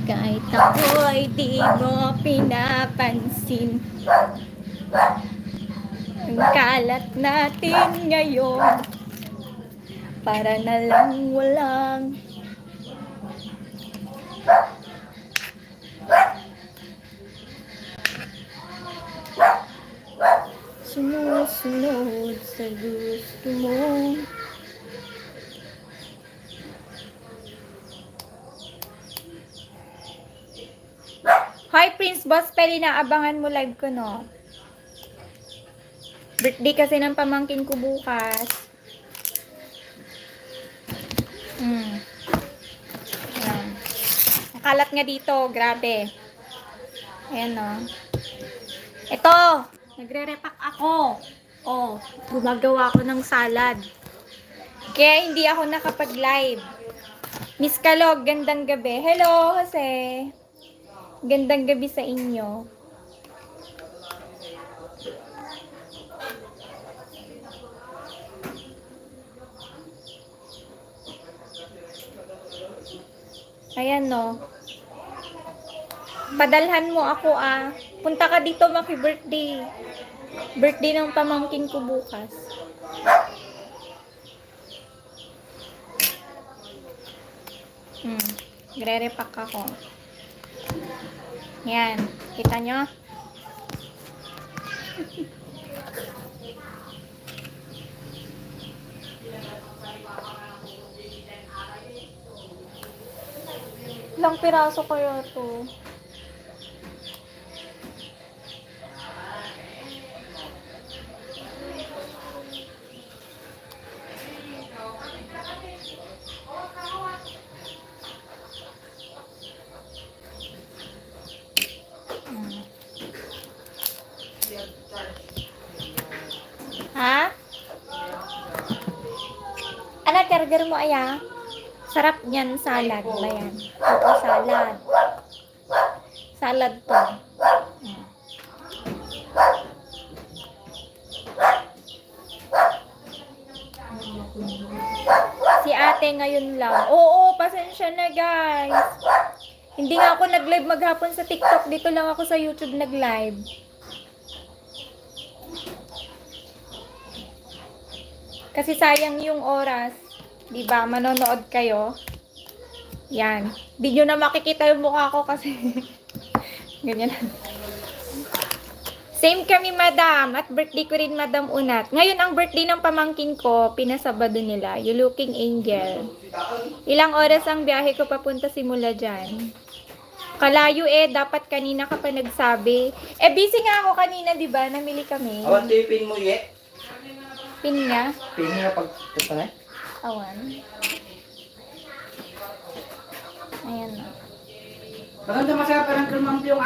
Kahit ako'y di mo pinapansin, ang kalat natin ngayon, para na lang walang sumusunod sa gusto mo. Hi Prince Boss Peli, naabangan mo live ko, no? Birthday kasi ng pamangkin ko bukas. Yan. Nakalat nga dito, grabe. Ayan, no? Ito, nagre-repack ako. Oh, gumagawa ako ng salad. Kaya hindi ako nakapag-live. Miss Kalog, gandang gabi. Hello, Jose. Gandang gabi sa inyo. Ayan, no. Padalhan mo ako, ah. Punta ka dito, maki-birthday. Birthday ng pamangkin ko bukas. Gre-repack ako. Yan. Kita nyo? Ilang piraso kaya to? Ha? Ano, kargar mo, aya? Sarap niyan, salad ba yan? Oo, salad. Salad to. Si ate ngayon lang. Oo, pasensya na guys. Hindi nga ako nag-live maghapon sa TikTok. Dito lang ako sa YouTube nag-live. Kasi sayang yung oras. Diba? Manonood kayo. Yan. Di nyo na makikita yung mukha ko kasi ganyan. Same kami, madam. At birthday ko rin, madam Unat. Ngayon, ang birthday ng pamangkin ko, pinasabado nila. You looking angel. Ilang oras ang biyahe ko papunta simula dyan. Kalayo dapat kanina ka pa nagsabi. Busy nga ako kanina, di ba? Namili kami. Awan, tipin mo, Pin niya? Pin nga pagpunta na. Awan. Ayan na. Maganda masaya pa ng kalmampiyong,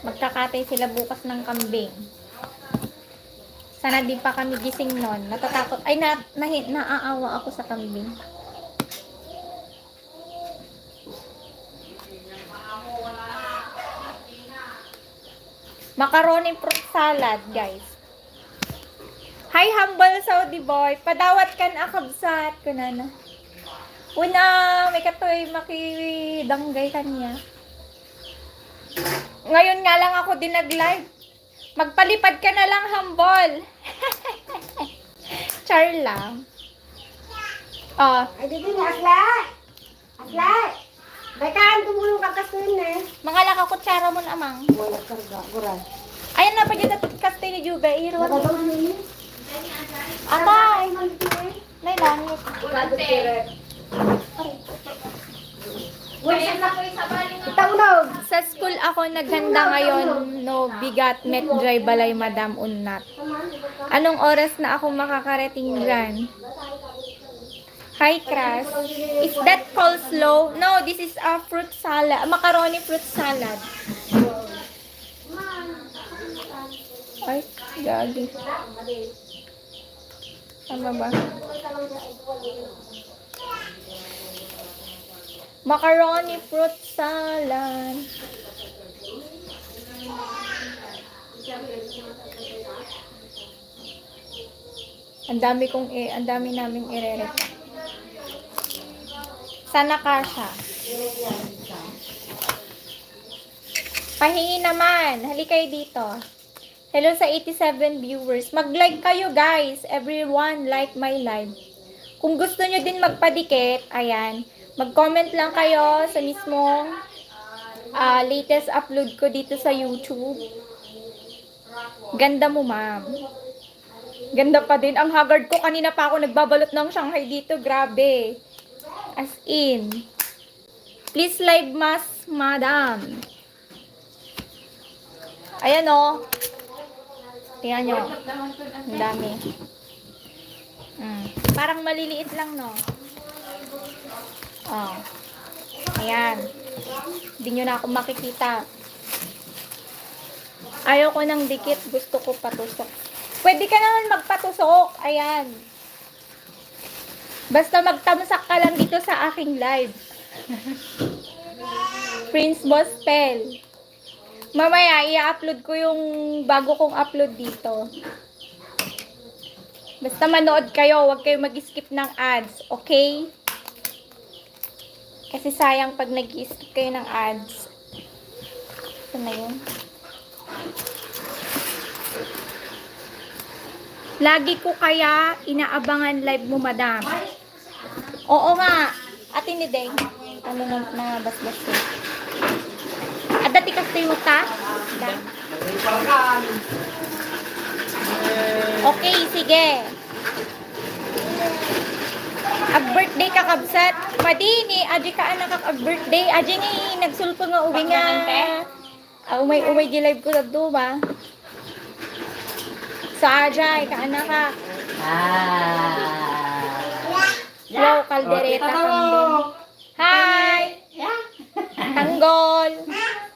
Magkakatay sila bukas ng kambing. Sana di pa kami gising nun. Natatakot. Ay, naaawa ako sa kambing. Macaroni fruit salad, guys. Hi, humble Saudi boy. Padawat kan akabsat. Kunana. Una, may katoy makidanggay kanya. Ngayon nga lang ako din nag-live. Magpalipad ka na lang, humble. Char lang. Oh. Ay, di din, asla! Asla! Bakaan, tumulong ka kasun eh. Mga lakakutsara mo na, amang. Wala karga, guran. Ayan na pa dyan kaste ni Juba. Irwan. Nakadong nini? Atay! Nay langit. Itawnog! Sa school ako naghanda ngayon, no bigat met dry balay madam unnat. Anong oras na ako makakarating dyan? Hi, Cras. Is that coleslaw? No, this is a fruit salad. Macaroni fruit salad. Ay, gagi. Tama ba? Macaroni fruit salad. Ang dami naming ire-repack. Sana kasha. Pahingi naman. Halika kayo dito. Hello sa 87 viewers. Mag-like kayo guys. Everyone like my live. Kung gusto nyo din magpadikit, ayan, mag-comment lang kayo sa mismong latest upload ko dito sa YouTube. Ganda mo, ma'am. Ganda pa din. Ang haggard ko. Kanina pa ako nagbabalot ng Shanghai dito. Grabe. As in. Please live mas, madam. Ayan o. Tingnan nyo. Ang dami. Parang maliliit lang, no? Oh. Ayan. Hindi nyo na ako makikita. Ayaw ko ng dikit. Gusto ko patusok. Pwede ka naman magpatusok. Ayan. Basta magtamsak ka lang dito sa aking live. Prince Gospel. Mamaya, i-upload ko yung bago kong upload dito. Basta manood kayo, huwag kayo mag-skip ng ads, okay? Kasi sayang pag nag-skip kayo ng ads. Ito na yun. Lagi ko kaya inaabangan live mo, madam. Oo nga. Ate ni Deng. Ano na basbas ko. Dati kasi mo ta? Okay, sige. Ag-birthday ka kabsat. Madini, aji ka anak ag-birthday. Aji ni, nagsulpo nga uwi nga. Umay di-live ko na ba? So, ajay, ka anak ka. Hello, kaldereta kambing. Hi! Tanggol!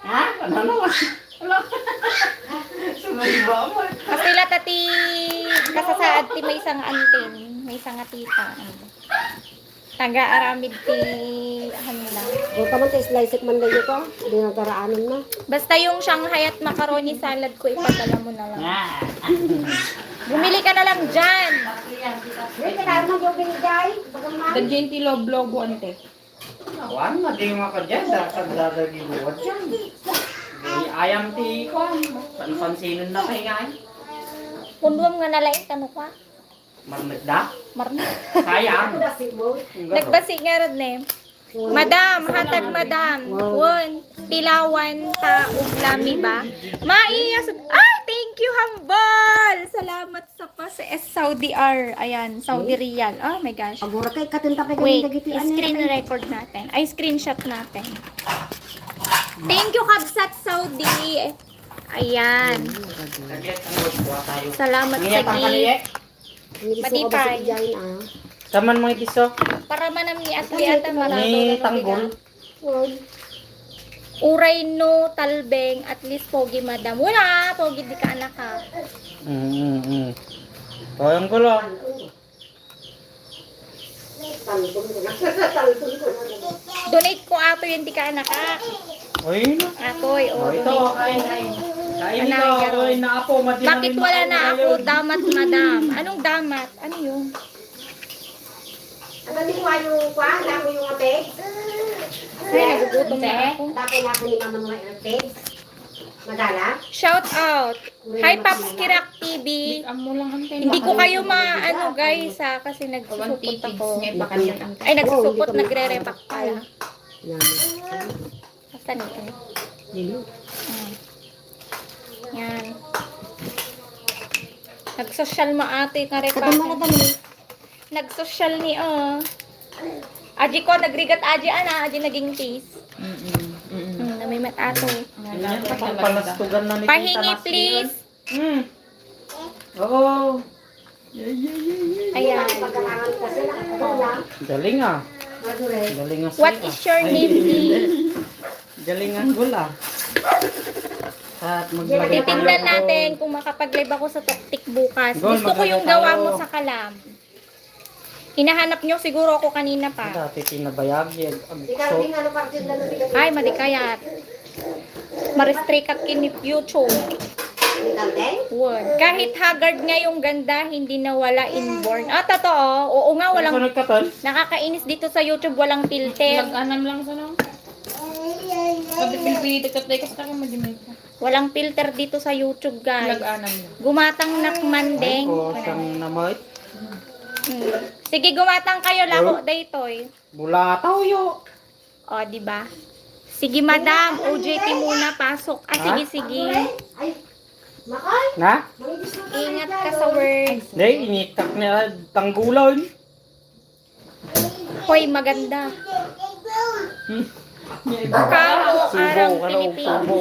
Ha? Ano naman? Sumaliba mo. Kapila tati kasasaad ti may isang antin, may isang tita. Taga-aramid ti hanila. Huwag ka man tayo slice man lang ko. Hindi nagkaraanan na. Basta yung Shanghai at macaroni salad ko, ipadala mo na lang. Bumili ka na lang dyan. Hindi, kailangan mo yung binigay. Dadyan ti lobo ante. Awan, maging ako dyan. Dadagi buwan dyan. Ayam ti ko. Pansinon na kayo nga. Punwam nga nalaing tanong ka. Marnagda? Marna. Sayang. Nagbasi nga rin eh. Madam, hatag madam. Won, tilawan ta uglami ba? Maiyas. Ay, thank you, Hambal. Salamat sa pa sa Saudi R. Ayan, Saudi Riyal. Oh my gosh. Agura kay katinta kay Wait, ganito screen record natin. Ay, screenshot natin. Thank you, Kabsat Saudi. Ayan. Salamat sa gift. Matipay. Saman mga kiso. Para manam ni Atli ata marado. Ni tanggol. Uray no talbeng at least pogi madam. Wala, pogi di ka anak ha. Kayang ko lang. Donate ko ato yun di ka anak ha. Oy na. Atoy, o. Ito, kain. Kain ito. Oy na ako. Bakit wala na ako damat madam? Anong damat? Ano yun? Ang galing mo yung kwan, dami yung apeg. Ay, nagugutom na ako. Dati na ako ni mama mga apeg. Madala. Shout out. Hi Paps Kirak TV. Hindi ko kayo maano guys ha kasi nagsusupot ako. Ay nagsusupot, nagre-repack pala. Basta nito. Yan. Nag-social mo ate ka repack. Nag-social ni Aji ko nagrigat aji ana, aji naging case. May matato. Palastugan na ni Pahingi please. Oo. Ayan. Galing ah. Galing ah. What is your name please? Galing ang gula. At maglagay Titingnan natin kung makapag-live ako sa Toktik bukas. Gusto ko yung gawa mo sa kalam. Hinahanap nyo siguro ako kanina pa. Dati tinabayag yan. Ay, madikayat. Maristrikak kinip YouTube. Kanten? Wood. Kahit haggard nga yung ganda, hindi nawala inborn. Ah, totoo. Oo nga, walang... Sunod ka ton? Nakakainis dito sa YouTube, walang filter. Lag-anam lang sa nang. Sabi pinipili ka tayo kasi tayo madimay ka. Walang filter dito sa YouTube, guys. Lag-anam lang. Gumatang nakmandeng. Ay, ko siyang namoy. Sige, gumatang kayo, lako daytoy. Bulataw yo. O, di ba? Sige, madam. OJT muna, pasok. Ah, sige, sige. Ay, Makay. Na? Ingat ka sa words. Hindi, initak niya tanggulon. Hoy, maganda. Hmm. Kamo, Subo, arang kano Pilipinas. subo.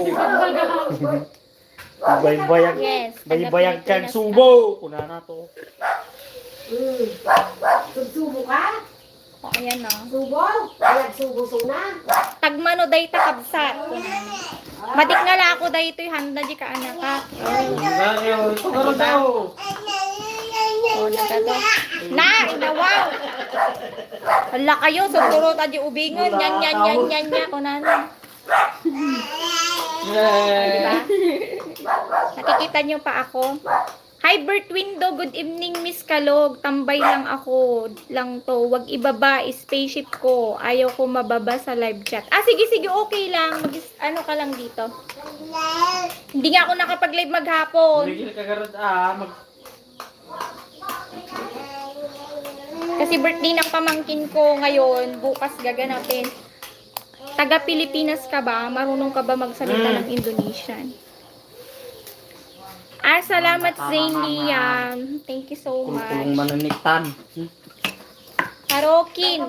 Baybayag. Yes, Baybayag kang taga-Pilipinas subo. Kuna na to. Subsubo ka? O, ayan o. Subo? Ayan, subo-suna. Tagmano day ta kabsat. Madik nga la ako day ito'y handa di ka anak ka. Ngayon, ito ka rin daw. O, nagado. Na, inawaw. Hala kayo, suguro ta di ubingon. Yan. Kunano. Diba? Nakikita niyo pa ako? Hi, Bert Window. Good evening, Miss Kalog. Tambay lang ako. Lang to. Wag ibaba. Spaceship ko. Ayaw ko mababa sa live chat. Ah, sige. Okay lang. Ano ka lang dito. Hindi nga ako nakapag-live maghapon. Bigil ka garad Kasi birthday ng pamangkin ko ngayon. Bukas gaganapin. Taga Pilipinas ka ba? Marunong ka ba magsalita ng Indonesian? Ah, salamat Zain Liam. Thank you so Kulkulong much. mananitan. Harokin.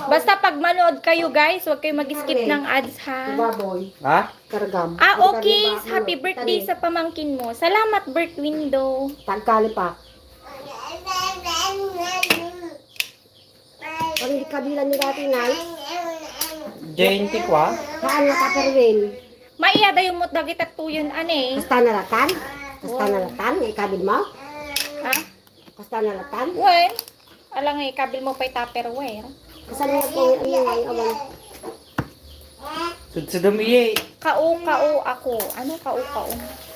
Basta pag manood kayo guys, huwag kayo mag-skip ng ads ha. Baboy. Ha? Karagam. Ah, okay. Happy birthday sa pamangkin mo. Salamat, Bert Window. Tagkalipak. Pag hindi kabilan ni dati, Nay. Jainti kwa? Saan na kaperwin? Maiyada yung mutdagit at tuyon, ane. Kasta na latan? Kasta na latan? Ikabil mo? Ha? Kasta na latan? Well, alang nga, kabil mo pa'y tupperware. Kasta na latan yung awan. Sudsudum iye. Kau ako. Ano kau?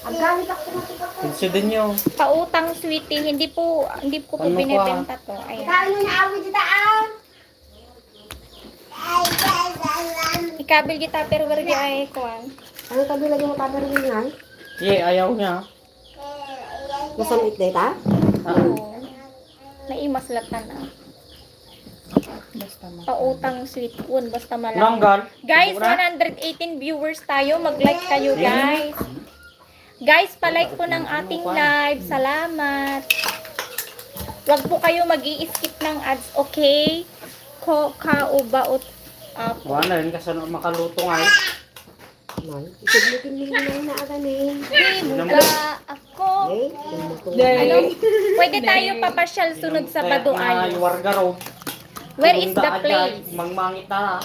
Ang gamit ako na Sudsudun nyo. Kautang sweetie, hindi ko po Ano ka? binibenta to. Ayan. Kaya nyo na-awit dito, Ikabil kita tupperware di ay kuan. Ano kabilan yung kaperwin, Nay? Iye, ayaw niya. Nasaan it data? Oo. Naimaslatan na. Basta ma. Kautang sweet one basta malaki. Nanggal. Guys, Sigura? 118 viewers tayo. Mag-like kayo, guys. Guys, pa-like po ng ating live. Salamat. Huwag po kayo mag-i-skip ng ads, okay? Kaubaot up. Wala rin kasi makaluto nga eh. Nay, isuglutin nyo na aga ni. Buga ako. Eh, tumuto. Ano? Pwede tayo papasyal sunod sa Bado Kaya Ayos. Iwarga raw. Where is the place? Mangmangita.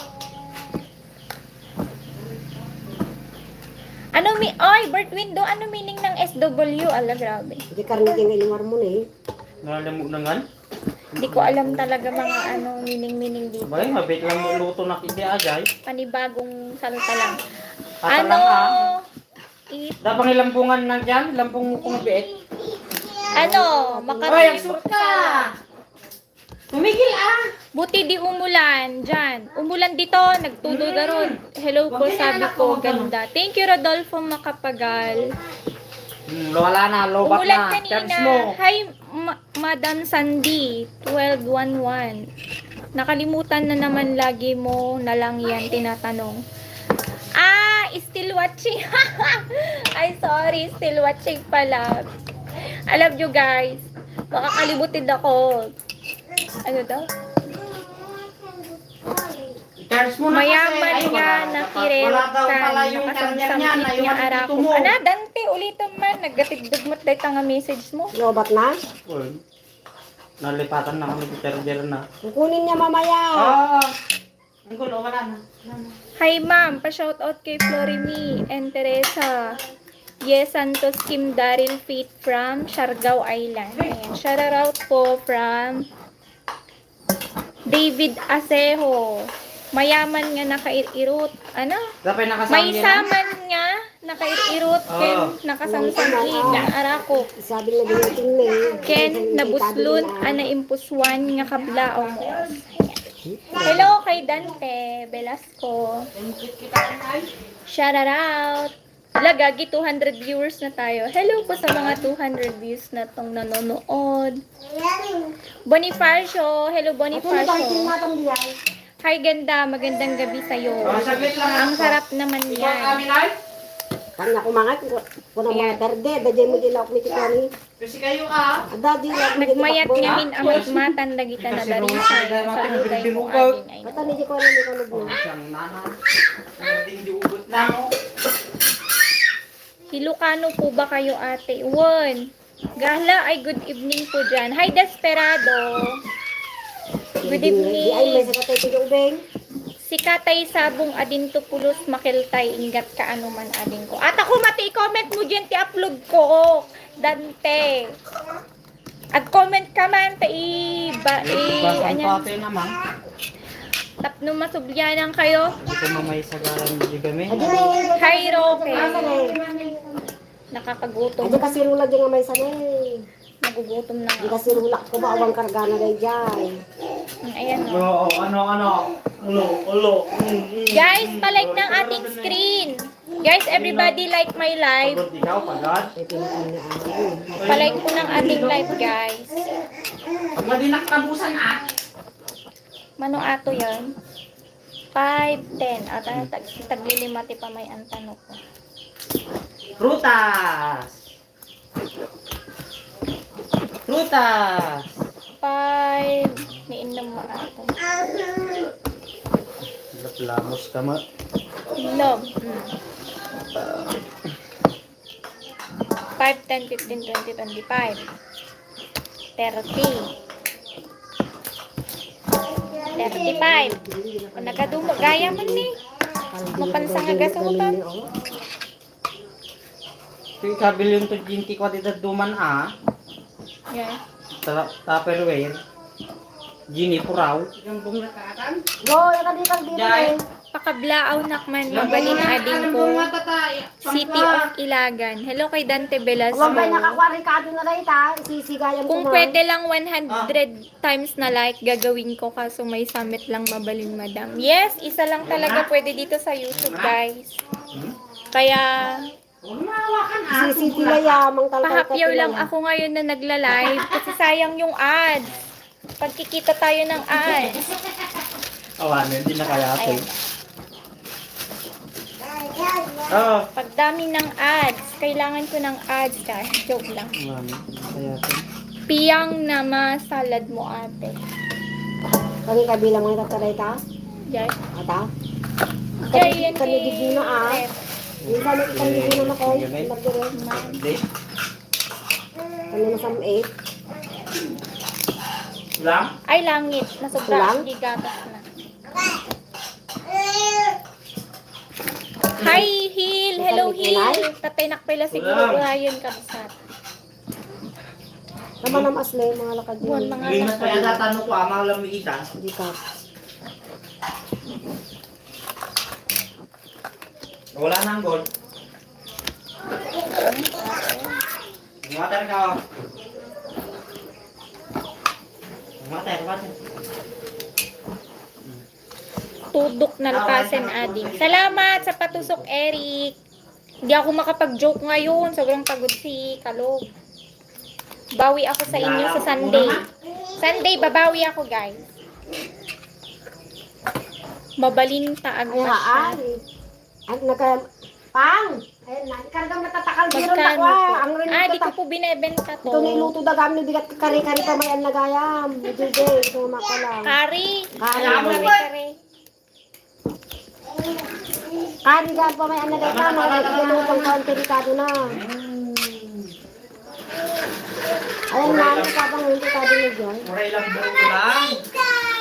Ano Oy, Bert Window, ano meaning ng SW? Ala, grabe. Hindi karnitin ilimar mo ni. Nalamog na nga. Hindi ko alam talaga mga ano meaning dito. Sabay, mabit lang mo luto na kiti ajay. Panibagong salta lang. Kata Ano? lang ah. It, Dapang ilampungan na dyan. Lampung mo kung biit. ano? Ay, Makatinig absurd ka! Tumigil Buti di umulan dyan. Umulan dito, nagtudo na ron. Hello po, sabi ko, ganda. Thank you, Rodolfo Makapagal. Wala na, lobat Umulan na. kanina. Chance mo. Hi, Madam Sandy, 1211. Nakalimutan na naman lagi mo na lang yan tinatanong. Ah, still watching. Ay, sorry, still watching pala. Alam nyo guys, makakalimutin ako. Ano daw? Chance mo na Mayaman kasi. Ay, nga wala. na Wala daw pala yung charger niya. nakasamsamkit niya Naiwan arako. dito mo. Ana, Dante, ulitin man. Naggatidog mo't dahil nga message mo. Lobat na? Uy, nalipatan na kami sa charger na. Kukunin niya mamaya. Ang gulo, wala na. Hi ma'am, pa-shoutout kay Florimi and Teresa. Yes, Santos Kim Daryl Faith from Siargao Island. Ayan, shoutout po from David Asejo. Mayaman nga nakairot. Ano? Dapat nakasama May yan. saman nga nakairot, Ken, nakasamsangin, arako. Sabi na ginating na eh. Ken, nabuslon, ana impuswan, nga kablao mo. Hello kay Dante Velasco. Shout out. Lagagi 200 viewers na tayo. Hello po sa mga 200 views na tong nanonood. Bonifacio. Hello Bonifacio. Hi ganda, magandang gabi sa'yo. Saglit lang. Ang sarap naman yan. Kan ako mga kuna mga berde, dadya mo dila ako mikitani. Kasi kayo ah. Ada di lang Nagmayat ngamin amot matan dagita na dari sa salutay mo ading ay. Kata ni ko na ni kalog mo. Siyang nana. Hindi diugot na mo. Hilocano po ba kayo ate? Won. Gahla ay good evening po dyan. Hi Desperado. Good Di ay may evening. sa katay tiyo ubeng. Si Katay Sabong adin to pulos makiltay ingat ka ano man adin ko. At ako mati comment mo dyan ti upload ko. Dante. Ag-comment ka man ta Basang anya. pate naman. Tapno masubyanan kayo. Hindi ko mamay sa garan di kami. Hi Roque. Adi Nakakagutom. kasi rula di nga may sanay. Nagugutom na Di nga. kasi rula ko ba awang kargana day jay. Ayan o. Oo, ano. Ulo. Guys, palike ng ating screen. Guys, everybody like my live. Pagod ikaw, pagod. Ay pinakan na ako. Palike po ng ating live, guys. Pag madinak tabusan ah. Mano ato yan? 5, 10. At taglilimati pa may antano ko. Prutas. 5. Niinom mo ato. Laplamos ka mo. Inom. 5, 10, 15, 20, 25. 30. 35. Kung nagadumo, gaya man ni. Mapansa nga gasutan. Yung kabil yung 20 ko dito duman ah. Yan. Tupperware. Gini puraw. Yung bunglakaan. Go, ya di kang dito eh. Pakablaaw nakman mabalin ading ko. City of Ilagan. Hello kay Dante Velasco. Wag ba nakakuarikado na rin ta, sisigayan ko Kung man. pwede lang 100 times na like, gagawin ko kaso may summit lang mabalin madam. Yes, isa lang talaga pwede dito sa YouTube guys. Kaya Huwag mahawakan ah. Sisi tila yamang talkal pahapyaw lang ako ngayon na nagla-live kasi sayang yung ads. Pagkikita tayo ng ads. Awan, hindi na kaya ito. Ayan. Oo. Pagdami ng ads, kailangan ko ng ads guys. Joke lang. Awan, kaya ito. Piyang na masalad mo ate. Kani kabilang mga tataray ta? Yes. Ata? Kaya yan Kanigig na ah. Minsan may kanigig na ako. Nagdire. Hindi. Kani na sa 8. Lang? Ay, langit. Kulang? Nasobrang gigatas na. Hi, Hil! Hello, Hil! Tatay nakpila siguro Ryan Kabsat. Naman ang asle, mga lakad Buwan yun. mga Limas pa lakad. yan tatanong ko, mga lamiitan. Di ka. Wala nang gold. Water ka oh. Water. Tudok na lapasin, ading. Salamat sa patusok, Eric. Hindi ako makapag-joke ngayon. Sobrang pagod si Kalog. Bawi ako sa inyo sa Sunday. Sunday, babawi ako, guys. Mabalin taag Ay, pa siya. haan. At naka... Pang! Ayun na, ikargang matatakal biro na Magkano ko. po? Ang rin Ah, di ko po binebenta to. Ito niluto dagam ni bigat kari-kari pa may nagayam. DJ, ito makalang. Kari. Kari. Kari. Kari dyan pa may nagayam. Mga nilutong kaon delikado na. Ayun na, ano ka bang hindi ka din dyan? Mura ilang buo lang.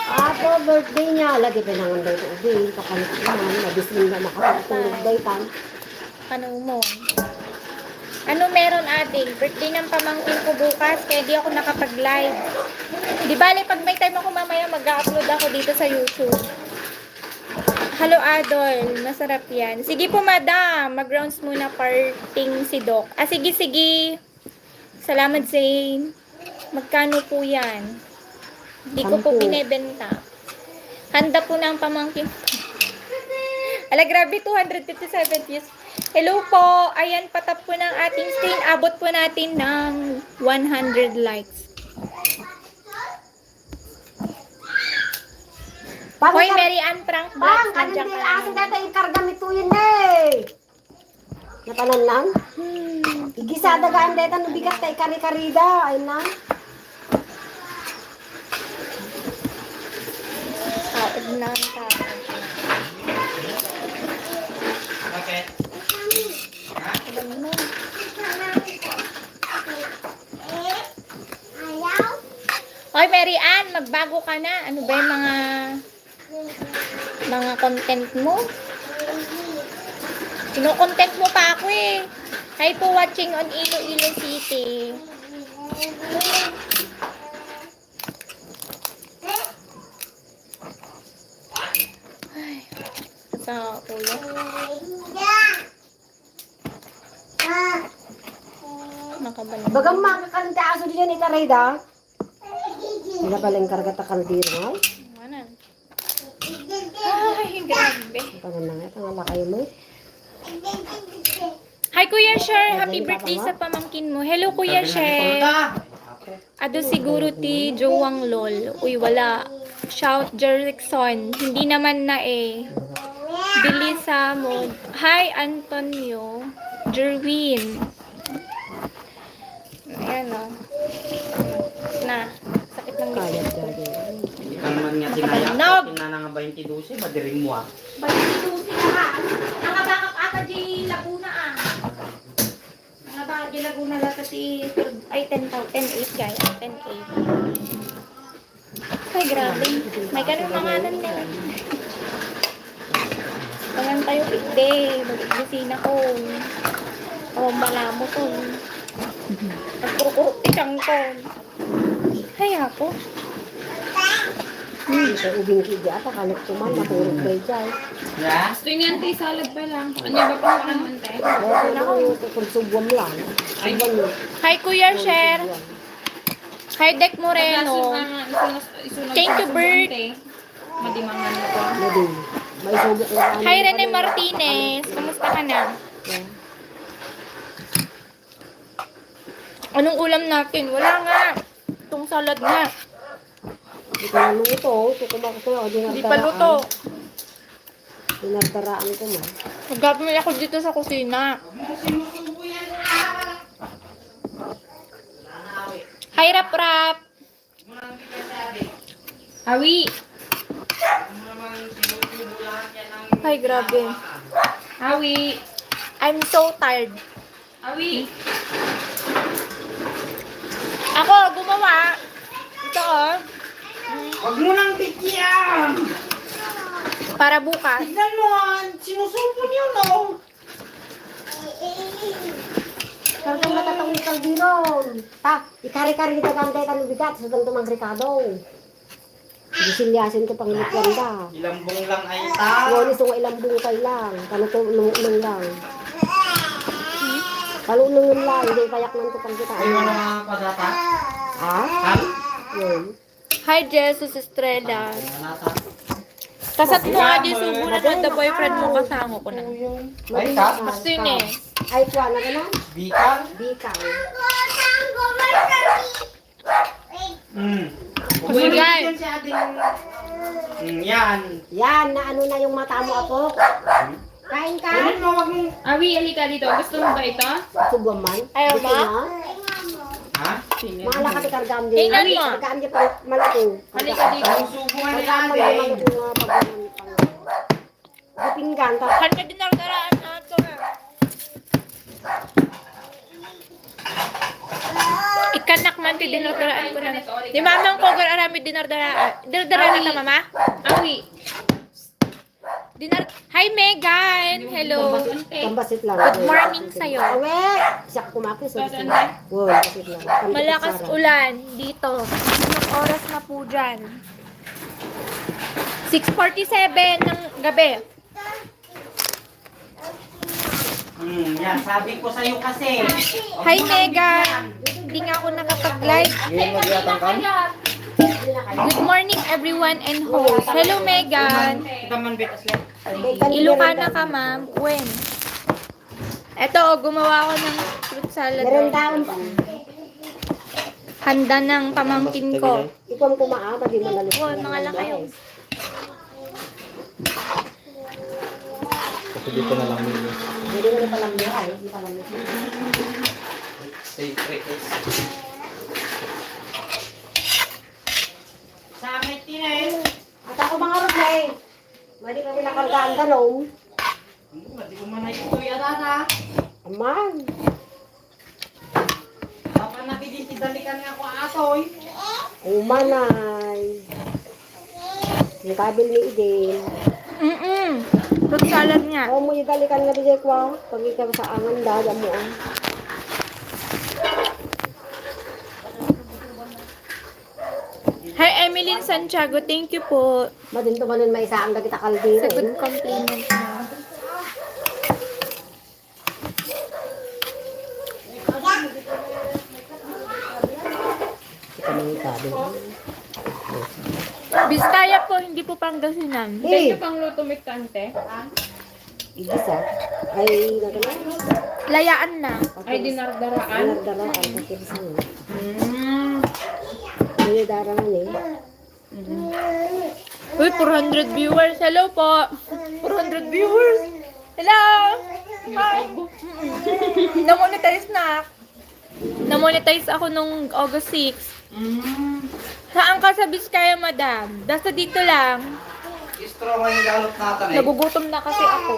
Ato, birthday niya. Lagi pinangan daw ito. Ubi, kakalit naman. Labis rin na makakatulog day tan. Ano mo? Ano meron ating? Birthday ng pamangkin ko bukas, kaya di ako nakapag-live. Di bale, pag may time ako mamaya, mag-upload ako dito sa YouTube. Hello, Adol. Masarap yan. Sige po, madam. Mag-rounds muna parting si Doc. Ah, sige, sige. Salamat, Zane. Magkano po yan? Hindi ko po 10. binebenta. Handa po ng pamangkin. Ala, grabe, 257 views. Hello po. Ayan, patap po ng ating screen. Abot po natin ng 100 likes. Hoy, Mary Ann Frank Bang, Vlogs. kanin Nandiyan din ka asin na. dito yung karga mituyin eh. Natanan lang? Igisada gaan dito no bigat tay kari-karida. Ayun na. Saod na ang tao. Bakit? Alam mo. Hoy, Mary Ann, magbago ka na. Ano ba yung mga content mo? Kino-content mo pa ako eh. Hi po watching on Iloilo City. Ay, sa ulo. Nakabalang. Bagang makakalita aso din ni Karida. Wala pala yung karga ta kaldero. Ano? Ay, grabe. Tanan na nga tanga kayo mo. Hi, Kuya Sher. Happy birthday sa pamangkin mo. Hello, Kuya Sher. Ado siguro ti Jowang Lol. Uy, wala. Shout Jerickson. Hindi naman na eh. Bilisa mo. Hi, Antonio. Jerwin. Ayan o. Na. Sakit ng Kaya likod ko. dali. Hindi ka naman nga Makabanog. tinaya. Tinana nga 20-12, madiring mo ah. Balik-tusi na ka. Nakabakap ata di Laguna ah. Nakabakap di Laguna lata si... Ay, 10,000. 10,800 guys. 10,800. Ay, grabe. May ganun mga nan nila. Pangan tayo ikde. Mag-ibusina ko. Awang malamo ko. Nagkurukuruk tikang ko. Ay, ako. Sa ubing kidya ta kanit tuman maturog bay jay. Yeah? Gusto niyan, te, salad pa lang. Ano ba po ka naman, te? Dahil ko konsubwam lang. Ay banyo. Hi, Kuya Sher. Hi, Dek Moreno. Thank you, Bert. Madimangan mo ko. Nadi. May subok lang. Hi, Rene Martinez. Kamusta ka na? Anong ulam natin? Wala nga. Itong salad nga. Di ko naman ito. Ito kumakot ko. Hindi pa luto. Dinardaraan ko man. Naggamit ako dito sa kusina. Hi, Rap Rap. Awi! Ay, grabe. Awi! I'm so tired. Awi! Ako, gumawa. Ito, oh. Huwag mo nang bigyan! Para bukas. Tignan mo ah! Sinusupon yun oh! Kargang matatang ni Caldero. Ta, ikari-kari kita kantay ka ng bigat. Sa ganito mag-rikado. Gisilyasin ko pang ilukwanda. Ilang bong lang ay ta! Ngoni so ilang bungkay lang. Kanutulong lang. Kalulungan lang. Hindi payak man ko pang kita. Ay mo na padata? Ha? Ha? Yun. Hi, Jesus Estrella. Manata. Kasat mo nga di subo na doon, the boyfriend mo kasama ko na. Ay ka? Gusto yun eh. Ay, kuha na gano'n? Bikang? Bikang. Huwag mo Yan. nang bigyan si ating... Yan. Yan, na ano na yung mata mo ako. Kain ka? Ganun mo, wag mong... Awi, alika dito. Gusto mo ba ito? Subwang man. Ayaw Gusto ba? na? Ha? Mahala ka di kargam di. Tingnan mo. Kargam di pa malaki. Halika dito. Ang subo nga ni Kargam mo ate. yung malaki nga pagkaman pang. Dipinggan ta. Kan ka din daraan na ito na. Ikanak man ti dinardaraan ko na. Di mamang ko arami dinardaraan. Dinardaraan na mama? Awi! Hi Megan! Hello! Kambasit lang. Good morning sa'yo. Awe! Siya kumakis. Saan tayo? Wow, kambasit lang. Kambasit Malakas Sarah. ulan dito. Anong oras na po dyan? 6:47 ng Gabi. Yan, sabi ko sa'yo kasi. Hi, Megan. Hindi nga ako nakapag-live. Ngayon magyatang ka? Good morning, everyone and host. Hello, Megan. Kita man betas lang. Ilocana ka, ma'am. When? Eto, gumawa ako ng fruit salad. Meron taon pa. Handa ng pamangkin ko. Ikaw ang kumaama, di mo nalit. Oh, mga lang kayo. Kasi dito na lang nila. Hindi mo na palang buhay. Hindi palang buhay. Say, sa amin, Tinay. At ako mga rot na eh. Mali kami nakargaan tanong. Hindi ko man ito yarara. Aman. Papa na biditidalikan nga ako atoy. Umanay. Yung kabil ni Idin. Fruit salad nga. Oo mo idalikan nga di ko. Pag ikaw sa angan dada mo. Hi, Emeline Santiago. Thank you po Madin to manon may isang dagita kaldero. sa good compliment mo. Ito mga kabil. Biskaya po, hindi po Pangasinan. Thank Eh, you pang luto may kante. igisa. Ay, nagana. Layaan na. Ay, dinardaraan. Nagdara ang kakirisan. Hmm. Hindi darangan eh. Uy, 400 viewers. Hello po. 400 viewers. Hello. Hi. Na-monetize na. Na-monetize ako nung August 6. Saan ka sa Biskaya, madam? Basta dito lang. Straw nga yung galot natin eh. Nagugutom na kasi ako.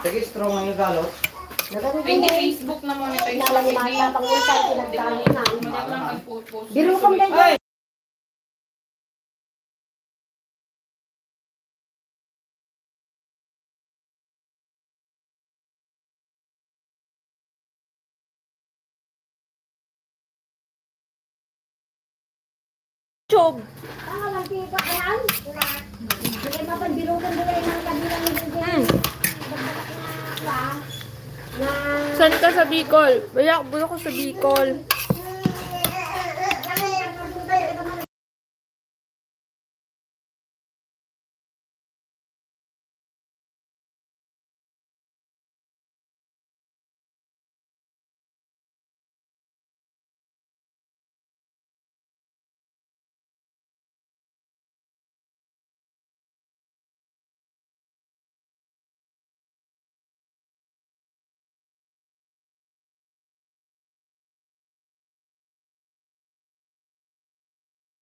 Sige, straw nga yung galot. Nagano Ay, hindi din eh. Facebook na monetize. Nalang yung mga pangulsan, pinagdaan na. Manyak lang nag-post. Biro kong ganyan. Chog. Ah, lagi ka ayan. Hindi mapandilugan nila yung kabilang ni Mm. Na Saan ka sa Bicol? Bayak, bulo ko sa Bicol.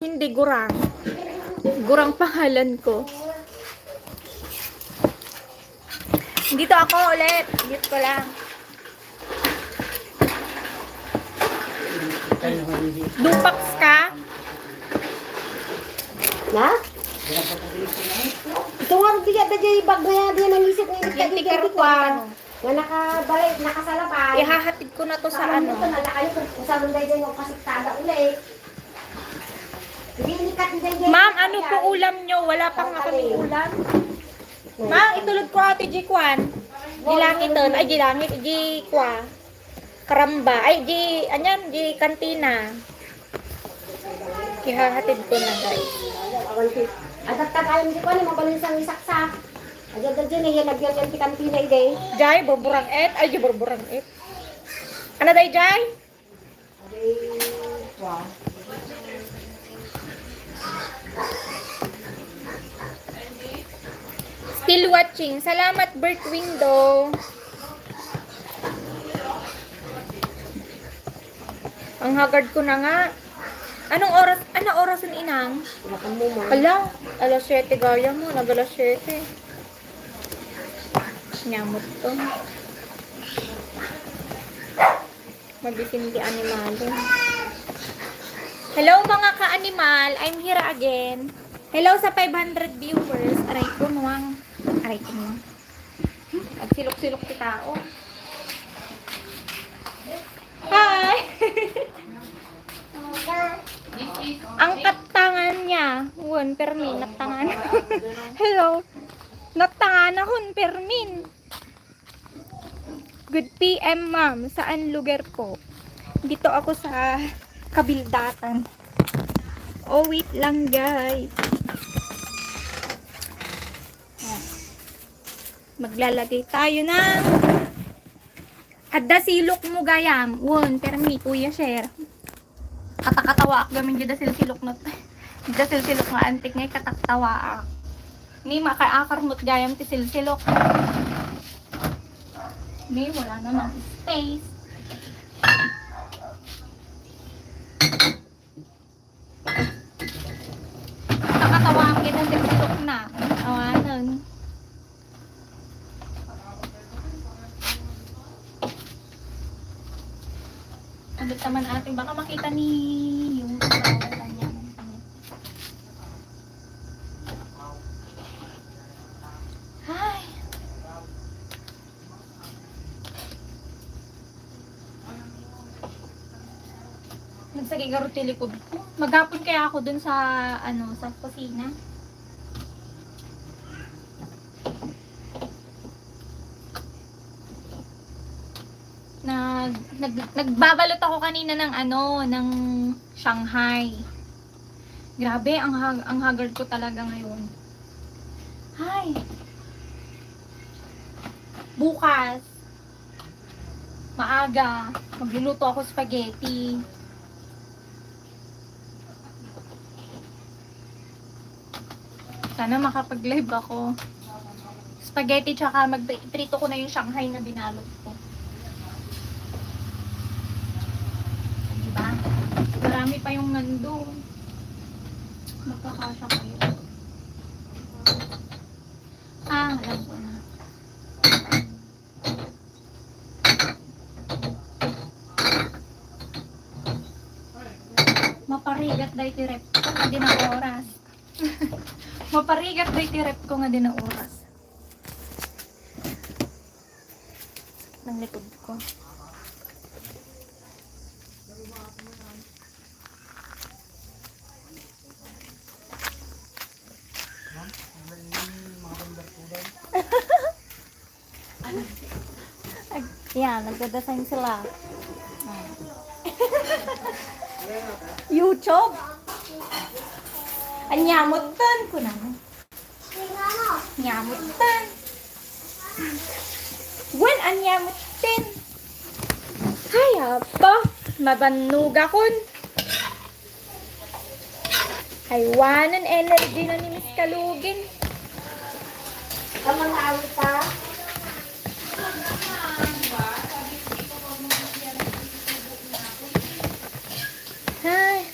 Hindi, Gurang. Gurang pangalan ko. Dito ako ulit. Dito ko lang. Dupax ka? na? Ito nga rin tiga dyan bag na yan din ang isip ng Yan, tikarukwan. Nga nakabalik, nakasalapay. Ihahatid ko na to sa ano. Ito na kayo kung saan nung dyan yung kasiktada ulit. Hindi nikat dyan. Ma'am, ano po ulam nyo? Wala pang nga kami ulam. Ma'am, itulog ko ate G-Kwan. Gilangiton. Ay, gilangit. G-Kwa. Karamba. Ay, anyan, kantina. Ihahatid ko na, guys. Adat ka kayo hindi ko ano, mabalinsang isaksak. Adat dyan eh, lagyan yan kantina ide. Jai, borborang et. Ay, borborang et. Ano day, Jai? Wow. Still watching. Salamat, Bert Window. Ang hagard ko na nga. Anong oras? Ano oras ang inang? Wala ka mo ma. Ala, alas 7 gaya mo. Nag-alas 7. Nyamot to. Mabisin di animalo. Hello mga ka-animal. I'm here again. Hello sa 500 viewers. Aray ko nuwang. Aray ko nuwang. At silok-silok si tao. Hi! Ang katangan niya. Uwan, pero may natangan. Hello. ma'am. Saan lugar po? Dito ako sa Kabildatan. Oh, wait lang, guys. Ayan. Maglalagay tayo ng adda silok mo gayam. Won, permi, kuya, share. Katakatawa ak gamin dyan silok not. Dyan silok nga antik ngay kataktawa ak. Ni makaakar mo't gayam ti silok. Ni wala namang space. Katakatawa ak kita silok na. Awanan. Abot naman ating baka makita ni yung wala niya. Ay. Nagsagay garot likod ko. Maghapon kaya ako dun sa sa kusina. Nagbabalot ako kanina ng ng Shanghai. Grabe, ang haggard ko talaga ngayon. Hi. Bukas, maaga, magluluto ako spaghetti. Sana makapag-live ako. Spaghetti tsaka magprito ko na yung Shanghai na binalot ko. Diba? Marami pa yung nandun. Magkakasya kayo. Alam ko na. Maparigat dahil tirep ko nga din ang oras. Maparigat dahil tirep ko nga din ang oras. Ng likod ko. Yan, nagdadasign sila. YouTube? Anyamutan ko naman. Anyamutan. Wen anyamutin. Kaya ba? Mabanuga kon. Haywanan energy na ni Miss Kalugin. Kamang awit pa. Hi.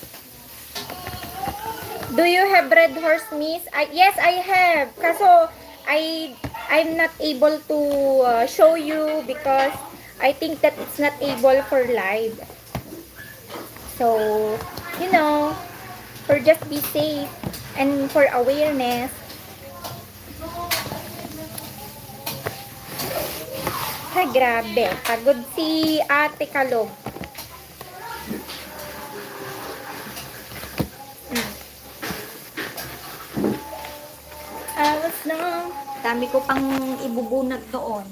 Do you have red horse, Miss? Yes, I have. Kaso, I'm not able to show you because I think that it's not able for live. So, you know, for just be safe and for awareness. Ay, grabe. Pagod si Ate Kalog. Alas na. Dami ko pang ibubunat doon.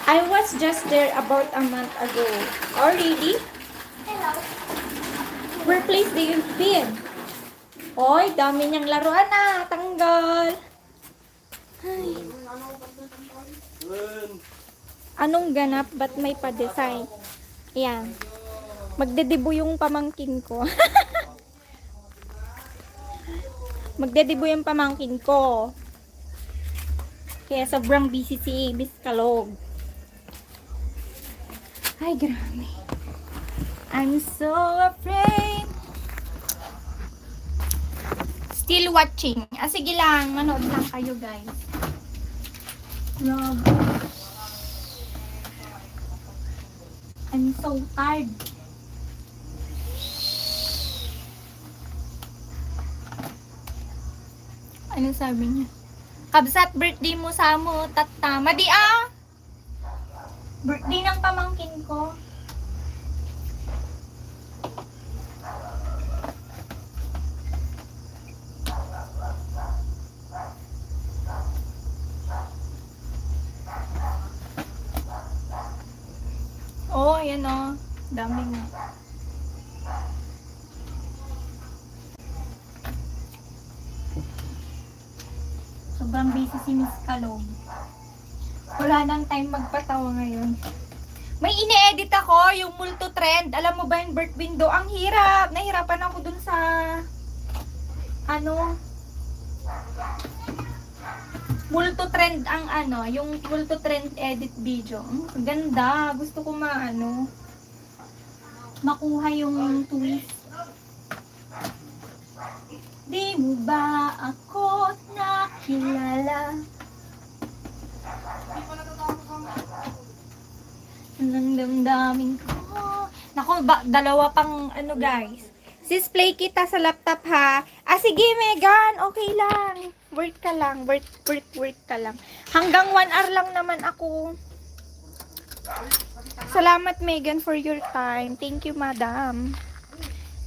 I was just there about a month ago. Already? Hello. Where place do you been? Oy, dami niyang laruan na. Tanggal. Ay. Anong ganap? Ba't may pa-design? Ayan. Magdedebo yung pamangkin ko. Magdedebo yung pamangkin ko. Kaya sobrang busy si Miss Kalog. Ay, grabe. I'm so afraid. Still watching. Sige lang. Manood lang kayo, guys. Love. I'm so tired. Ano sabi niya? Kabsat, birthday mo sa mo, tata. Madi ah! Birthday ng pamangkin ko. no? Dami nga. Sobrang busy si Miss Kalog. Wala nang time magpatawa ngayon. May ine-edit ako, yung multo trend. Alam mo ba yung birth window? Ang hirap. Nahirapan ako dun sa multo trend ang yung multo trend edit video. Ang ganda. Gusto ko makuha yung twist. Di mo ba ako nakilala? Nang damdamin ko. Naku, dalawa pang guys. Sis, play kita sa laptop ha. Ah, sige, Megan. Okay lang. Work ka lang. Work ka lang. Hanggang 1 hour lang naman ako. Salamat, Megan, for your time. Thank you, madam.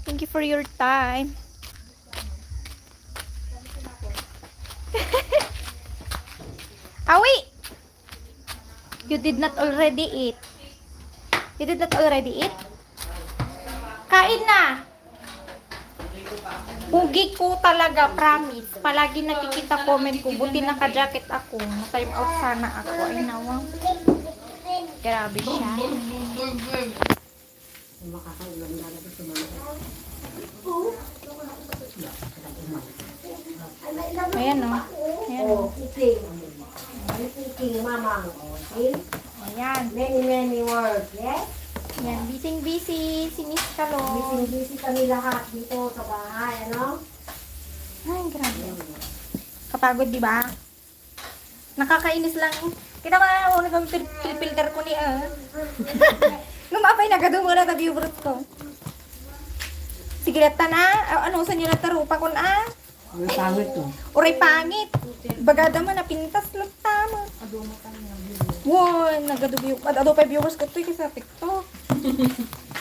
Thank you for your time. Awi! You did not already eat. You did not already eat? Kain na! Pugi ko talaga, promise. Palagi nakikita comment ko, buti naka-jacket ako. Na-time out sana ako. Ay, nawang. Grabe siya. Ayan o. Ayan o. Cooking, mamang. See? Ayan. Many words, yes? Ayan. Busy si Miss Kalog. Busy kami lahat dito sa bahay, ano? Ay, grabe. Kapagod, di ba? Nakakainis lang. Kita ba, nag-filter ko ni Lumapay na, gadong wala na viewers ko. Sige, lata na. Ano, sa nyo natarupa ko na? Ang pangit to. Uray pangit. Bagada mo, napintas lang tama. Wow, nagadubi. Ado pa viewers ko to kasi sa TikTok.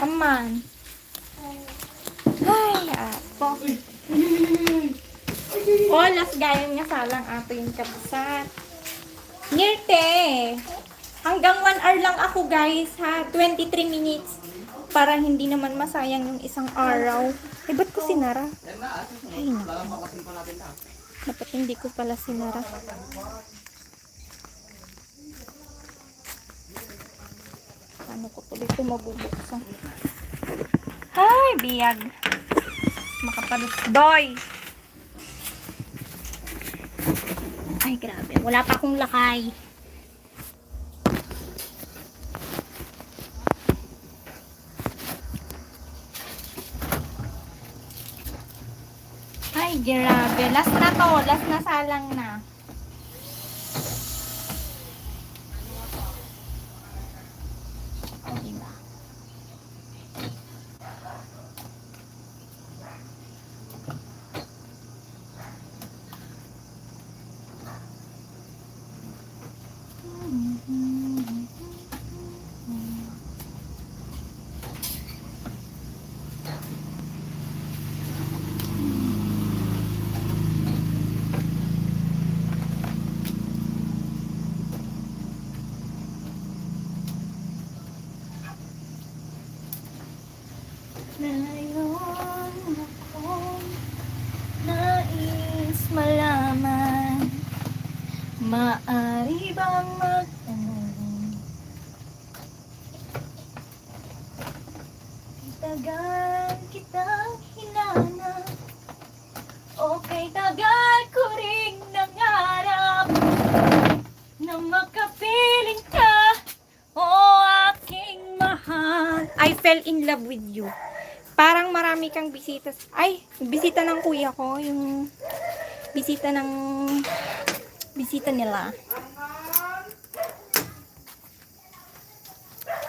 Aman. Ay, ato. Olas gayong nga salang ato yung kabsat. Ngirte. Hanggang 1 hour lang ako guys ha. 23 minutes. Para hindi naman masayang yung isang araw. Eh, ba't ko sinara? Ay, naku. Dapat hindi ko pala sinara. Ano ko tuloy ito mabubuksan? Ay, biyag. Makapalusdoy. Ay, grabe. Wala pa akong lakay. Ay, grabe. Last na to. Last na salang na. O, diba? Ngayon ako nais malaman, maari bang magtanong? Tagal kitang hinanap, okay tagal ko ring nangarap na makapiling ka, o aking mahal. I fell in love with you. Parang marami kang bisita. Ay, bisita ng kuya ko. Yung bisita nila.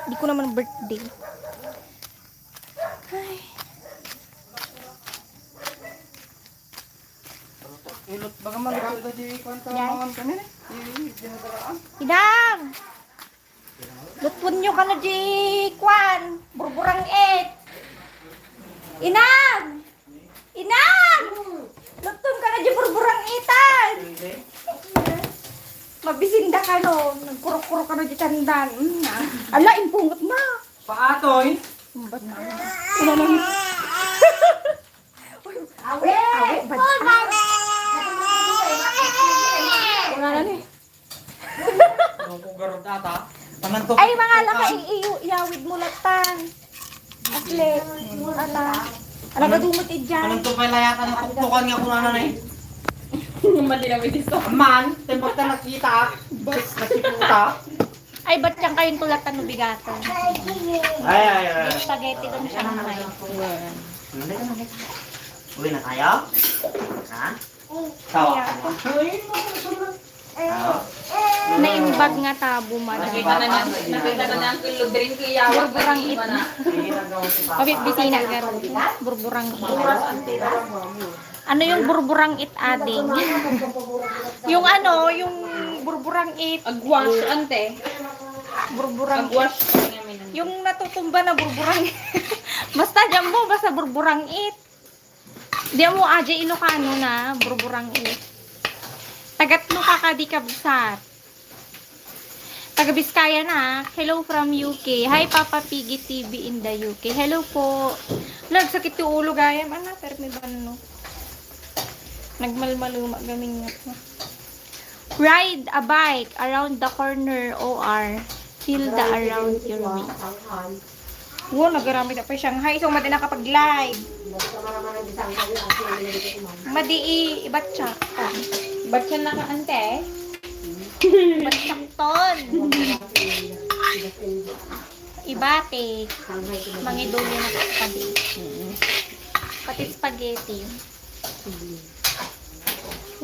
Hindi ko naman birthday. Ay. Ilot baga malikot na di kwanta mangan kami ni. Dinadalaan. Idang! Lutpon nyo ka na di kwan. Burburang et. Inang! Inang! Lutpon ka na di burburang etan. Mabisinda ka no. Nagkurok-kurok ka na di tandan. Ala, impungot na. Paatoy. Ba't na? Wala lang. Awe! Ba't? Wala lang eh. Ang kugarot ata. Pananto. Ay, mga laka, iyawid mo latan. Atlet. Ata. Alaga dumot idyan. Pananto pa layatan ng tuktukan nga kung ano na eh. Mali na bitis to. Man, tempat na nakita. Nasiputa. Ay, ba't siyang kayong tulatan no bigatan? Ay. Spaghetti doon siya ng may. Uwi na tayo? Ha? Tawa ka na. Naimbag nga tabo man. Nakita na na ang kilo drink iyawa. Burburang it na. Kapit bisina ka. Burburang it. Ano yung burburang it ading? Yung ano, yung burburang it. Agwash ante. Burburang it. Agwash. Yung natutumba na burburang it. Basta dyan mo, basta burburang it. Di mo aja Ilocano na burburang it. Tagatlo ka ka di kabsat. Taga Biskaya na. Hello from UK. Hi Papa Piggy TV in the UK. Hello po. Lag sakit yung ulo gayam. Ano? Pero may bano. Nagmalmaluma gaming nga. Ride a bike around the corner OR. Feel the around your way. Wow, nagarami na pa Shanghai. So, madi nakapag-live. Madi ibatsak. Ba't siya naka-ante? Ibatsak ton. Ibate. Mangiduli na pati. Pati spaghetti.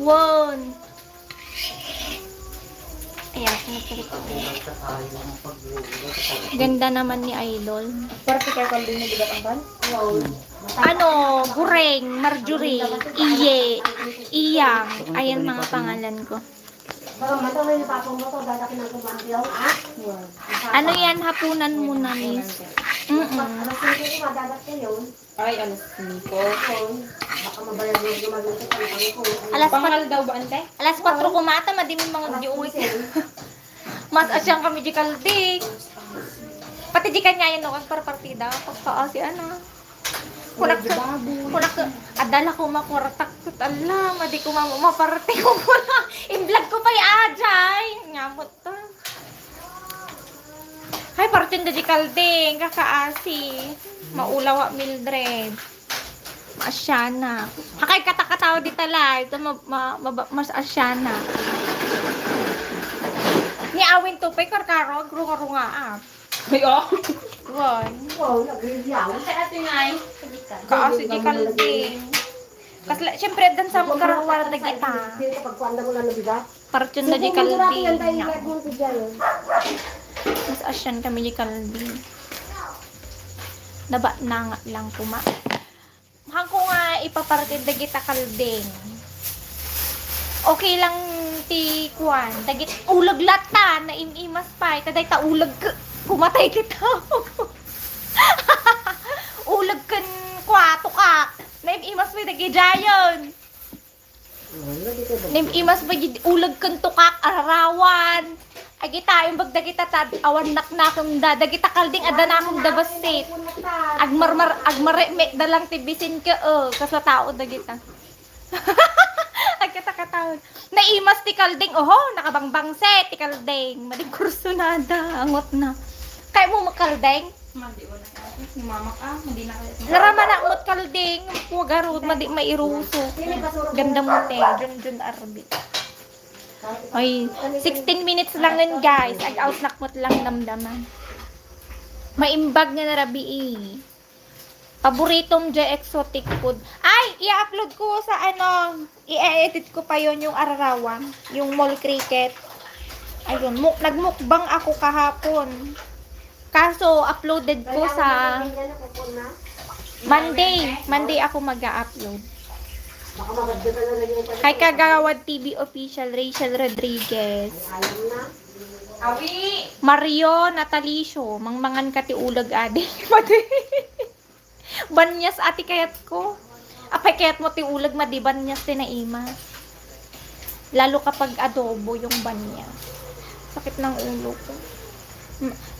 Wow. Ayan, sinusulit ko. Ganda naman ni Idol. Parang kaya kaldo na bigat ang ban? Ano, Gureng, Marjorie, Iye, Iyang. Ayan mga pangalan ko. Baka matawin na papang mo to, dadakin ng kumangkilaw. Ano yan, hapunan muna, miss? Alas 5 ko, madadat ko yun. Ay, ano, Nico. Baka mabayad mo yung maluto ka ng ko. Alas Pangal daw ba ante? Alas 4 kumata, madimin mga diuwi. Mas asyang kami di kaldi. Pati di kanya yan noon para partida. Pagkaasi ano. Kunak adala ko makuratak ko tala. Madi ko maparte ko muna. In-vlog ko pa ajay. Ngamot to. Hay, partin di kaldi. Kakaasi. Maulawa Mildred. Asyana. Hakay katakataw di tala. Ito mas asyana. Ni awin to pay karkaro grunga-runga ah. Ay, oh. Ron. Oo, nag-review. Ate, ate nga eh. Kaasi di kalding. Kasi syempre dan sa magkarawar na kita. Hindi kapag kuanda mo lang nabigat. Parchon na di Yan tayo kalding. like mo to dyan. Mas asyan kami di kalding. Naba na nga lang kuma. Hangko nga ipapartid na kita kalding. Okay lang ti kuan. Dagit ulag lata na imimas pa. Taday ta ulag kumatay kita. Ulag kan kwato ka. Na imimas pa dagi jayon. Nim imas ba ulag kan tukak arawan. Agi tayong bagdagita tad awan naknakam da dagita kalding adana akong dabasit. Agmare me dalang tibisin ka kasla tao dagita. Agkata-kataon. Naimas ti kalding oho nakabangbang set ti kalding. Madig kursunada angot na. Kaya mo makalding? Mandi wala ka. Si mama ka, hindi na kaya. Naraman na mot kalding. Pugarod madi mairuso. Ganda mo te. Jun arbi. Ay, 16 minutes lang nun guys. Ag-out nakmot lang damdaman. Maimbag nga na rabi eh. Paboritong exotic food. Ay, i-upload ko sa ano, i-edit ko pa yon yung ararawang, yung mall cricket. Ayun, nagmukbang ako kahapon. Kaso, uploaded ko sa Monday ako mag-upload. Baka magagdagan na lang yung Kay Kagawad TV Official, Rachel Rodriguez. Ayaw na. Awi! Mario Natalicio, mangmangan kati ulag adi. Banyas ati kayat ko. Apay kayat mo ti ulag madi banyas ti naimas. Lalo kapag adobo yung banyas. Sakit ng ulo ko.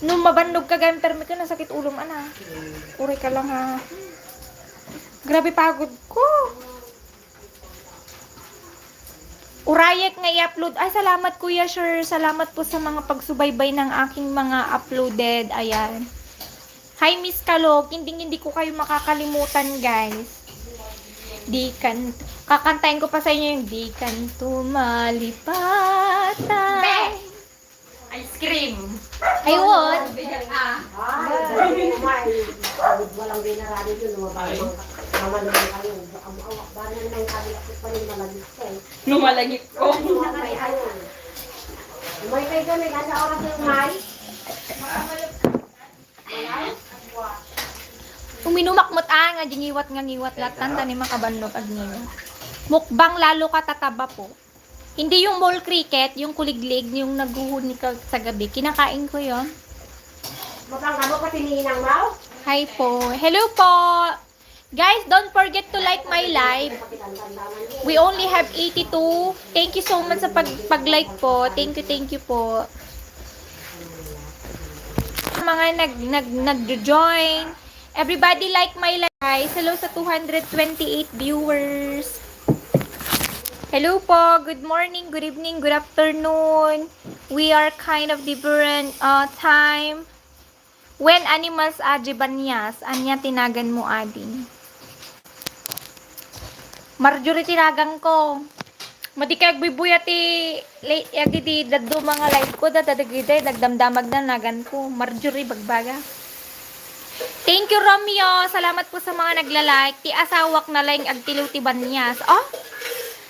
Nung mabandog ka ganyan, permi ka, nasakit ulo mo, ana. Uri ka lang, ha. Grabe pagod ko. Urayek nga i-upload. Ay, salamat Kuya Sher. Salamat po sa mga pagsubaybay ng aking mga uploaded. Ayan. Hi Miss Kalog. Hindi ko kayo makakalimutan, guys. Kakantayin ko pa sa inyo yung di kan tumalipatay. Ice cream. Ayun. Walang binarado yun. Mama naman kayo. Bari naman yung kabilakit pa rin malagit ko. Lumalagip ko. May kayo kami, nasa oras yung may. Uminumakmot nga, gingiwat nga ngiwat latan, tani makabandog ag niyo. Mukbang lalo ka tataba po. Hindi yung mall cricket, yung kuliglig, yung naghuhuni ka sa gabi. Kinakain ko yon. Matang ano pa tininang mau? Hi po. Hello po. Guys, don't forget to like my live. We only have 82. Thank you so much sa pag-like po. Thank you po. Mga nag-join. Everybody like my live, guys. Hello sa 228 viewers. Hello po. Good morning, good evening, good afternoon. We are kind of different time. When animals adjibanyas, anya tinagan mo ading. Marjorie tinagan ko. Madikag bibuya ti late yagiti daddo mga live ko dadagide nagdamdamag na nagan ko. Marjorie bagbaga. Thank you Romeo. Salamat po sa mga nagla-like. Ti asawak na lang agtilaw ti banyas. Oh.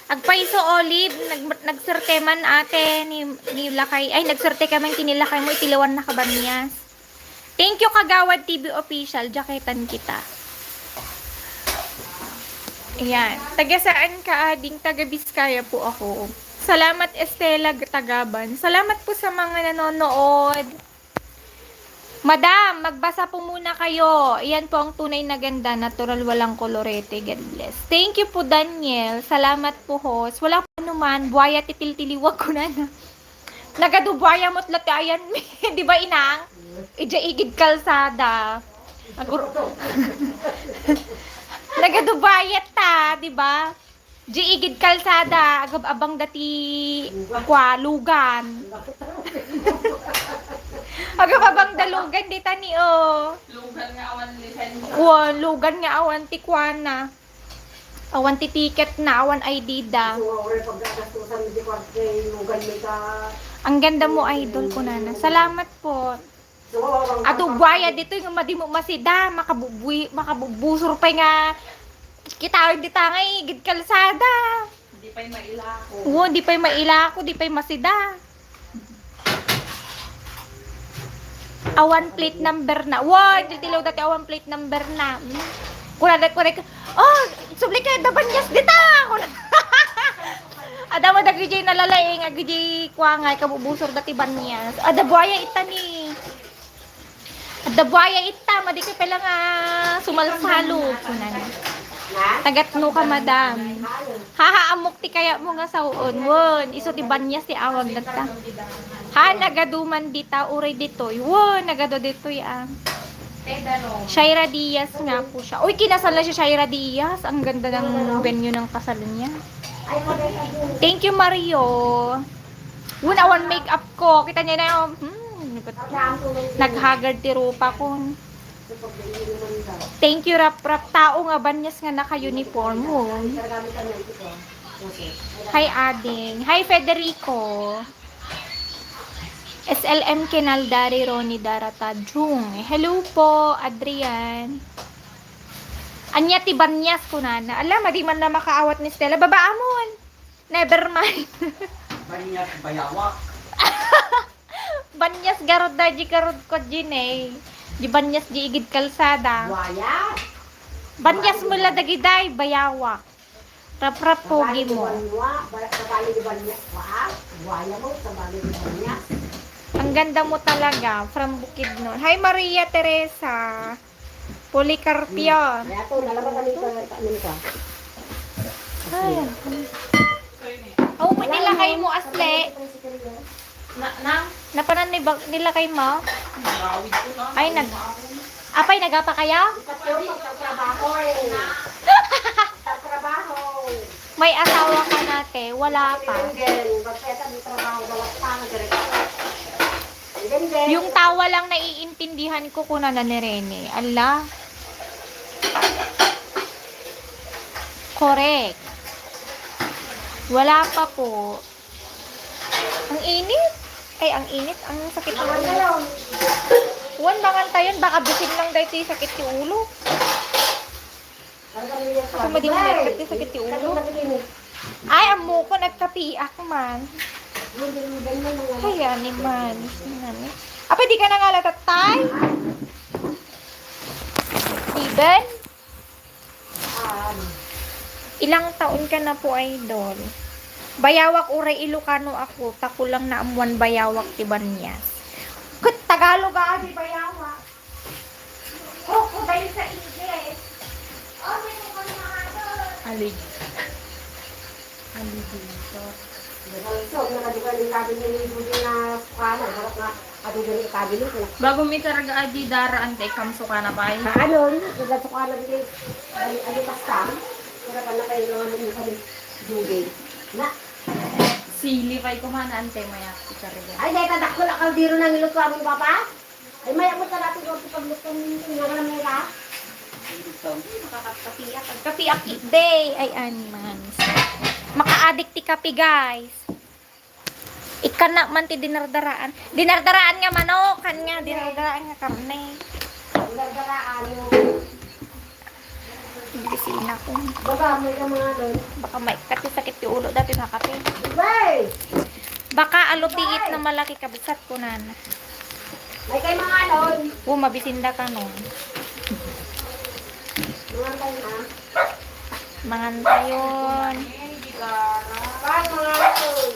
Agpaiso Olive, nagserte man ate ni Lakay. Ay nagserte ka man kinilakay mo itilawan na kabanyas. Thank you Kagawad TV official. Jaketan kita. Ayan. Taga saan ka ading? Taga Biskaya po ako. Salamat Estela Tagaban. Salamat po sa mga nanonood. Madam, magbasa po muna kayo. Ayan po ang tunay na ganda. Natural, walang kolorete. God bless. Thank you po, Daniel. Salamat po, host. Wala po naman. Buhaya titil-tiliwag ko na na. Nagadubuhaya mo't lati ayan. Di ba, inang? Ija-igid kalsada. Nagadubayat ta, di ba? Jiigid kalsada, agab-abang dati lugan. Agab-abang dalugan di tani o. Lugan nga awan lisan. Lugan nga awan ti kwana. Awan ti ticket na, awan ID da. Ang ganda mo idol ko nana. Salamat po. Ato buhaya dito yung madi mo masida, makabubusor pa nga kita di tangay gid kalsada. Hindi pa'y mailako. Di pa'y mailako, di pa'y masida. Awan plate number na. Di tilaw dati awan plate number na. Kunadat ko rin. Oh, subli ka dabanyas dita. Ada mo dagijay nalalaing, agijay kuangay kabubusor dati banyas. Ada buhaya itani. Ada buhaya ita, madi ka pala nga sumalsalo. Tagatno ka, madam. Hahaamok ti kaya mo nga sa uon. Won, iso ti banyas ti awag data. Ha, nagaduman dita, uray ditoy. Won, nagado ditoy ah. Shaira Diaz nga po siya. Uy, kinasal na siya, Shaira Diaz. Ang ganda ng venue ng kasal niya. Thank you, Mario. Won, awan makeup ko. Kita niya na yung, naghagard ti rupa ko. Thank you, Rap. Tao nga banyas nga naka-uniform mo. Hi, Ading. Hi, Federico. SLM Kinaldari Ronnie Darata Jung. Hello po, Adrian. Anya ti banyas ko na. Alam, di man na makaawat ni Stella. Babaamon. Never mind. Banyas bayawak. Banyas garod da di garod ko din eh. Di banyas di igid kalsada. Buaya. Banyas mula dagiday bayawa. Rap-rap pogi mo. Sabali di banyas. Buaya mo, sabali di banyas. Ang ganda mo talaga from Bukidnon. Hi Maria Teresa. Policarpio. Kaya to, nalaman kami ka. Ay. Oh, manila kayo mo asle. Napanan nila kay mo? Nagawid ko na. Ay, Apay, nagapa kayo? Tatlo, magtatrabaho eh. Tatrabaho. May asawa ka nate, wala pa. Din, bagpeta ng trabaho, wala pa, nagdiretso. Din. Yung tawa lang naiintindihan ko kuna na ni Rene. Ala. Correct. Wala pa po. Ang init. Ay, ang init. Ang sakit ng Naman ulo. kayo. Wan, bangan tayo. Baka bisin lang dahil tayo sakit yung ulo. Ako madingat kasi sakit yung ulo. Ay, amo ko. Nagkapiak man. Kaya ni man. Apa, di ka nangalat tay? Steven? Ilang taon ka na po, idol? Bayawak uray Ilocano ako. Tako lang na amuan bayawak tiban niya. Kut Tagalog di bayawak. Koko dahil sa English. Oh, may mga Alig. Alig dito. Bago may taraga adi daraan tay kamso ka na pa. Ano? Nagatukalan din. Alitas ka. Para pa na kayo naman yung kami dugay. Na. Sili pa'y kumanaan tay maya. Taraga. Ay, dahil tadak ko na kaldero ng iluto aming papa. Ay, maya mo ka natin kung pagluto ng mga nila. Makakapiak. Kapiak day. Ay, man. Maka-addict ti kapi, guys. Ikan na man ti dinardaraan. Dinardaraan nga manok. Kan nga, dinardaraan nga karne. Nagdaraan yung Gisina ko. baba mo yung mga doon. Baka may kati sakit yung ulo dati na kape. Bay! Baka alutiit na malaki kabisat ko na. May kayo mga doon. Mabisinda ka nun. Mga tayo na. Manganta yun. Bang mga doon.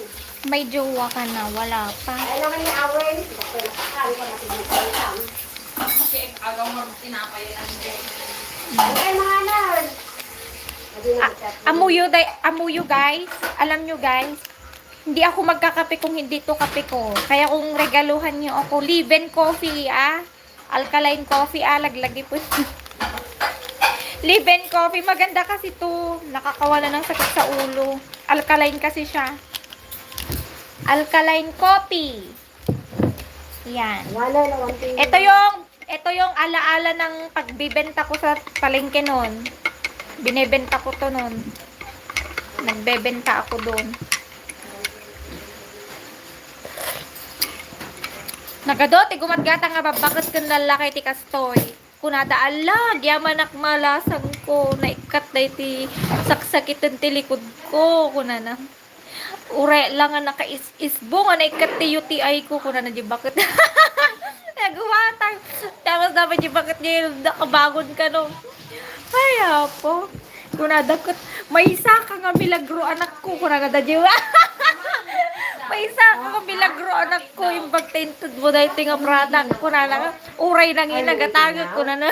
May jowa ka na, wala pa. Ay naman ni Awen. Bakit nakakali ko natin yung kayo. Kasi agaw mo tinapay ang May kayo mga doon. Amuyo guys. Alam nyo guys, hindi ako magkakape kung hindi to kape ko. Kaya kung regaluhan nyo ako, live-in coffee alkaline coffee laglagi po. Live-in coffee, maganda kasi to. Nakakawala ng sakit sa ulo. Alkaline kasi siya. Alkaline coffee. Yan. Wala na one thing. Ito yung alaala ng pagbibenta ko sa palengke nun. Binebenta ko to nun. Nagbebenta ako doon. Nagadote, gumatgata nga babakit kang lalaki ti kastoy. Kunada ala, gyaman malasan ko. Naikat na iti saksakitan ti likod ko. Kunana. Ure lang nga naka-isbo nga naikat ti UTI ko. Kunana di bakit. Nagawatan. Tapos dapat di bakit niya nakabagon ka no. Ay, po. Kunada ko. May isa ka nga milagro anak ko. Kunada di ba? May isa ka milagro anak ko, imbag tintud mo dahil tinga product ko na lang. Uray nang inagatagag ko na na.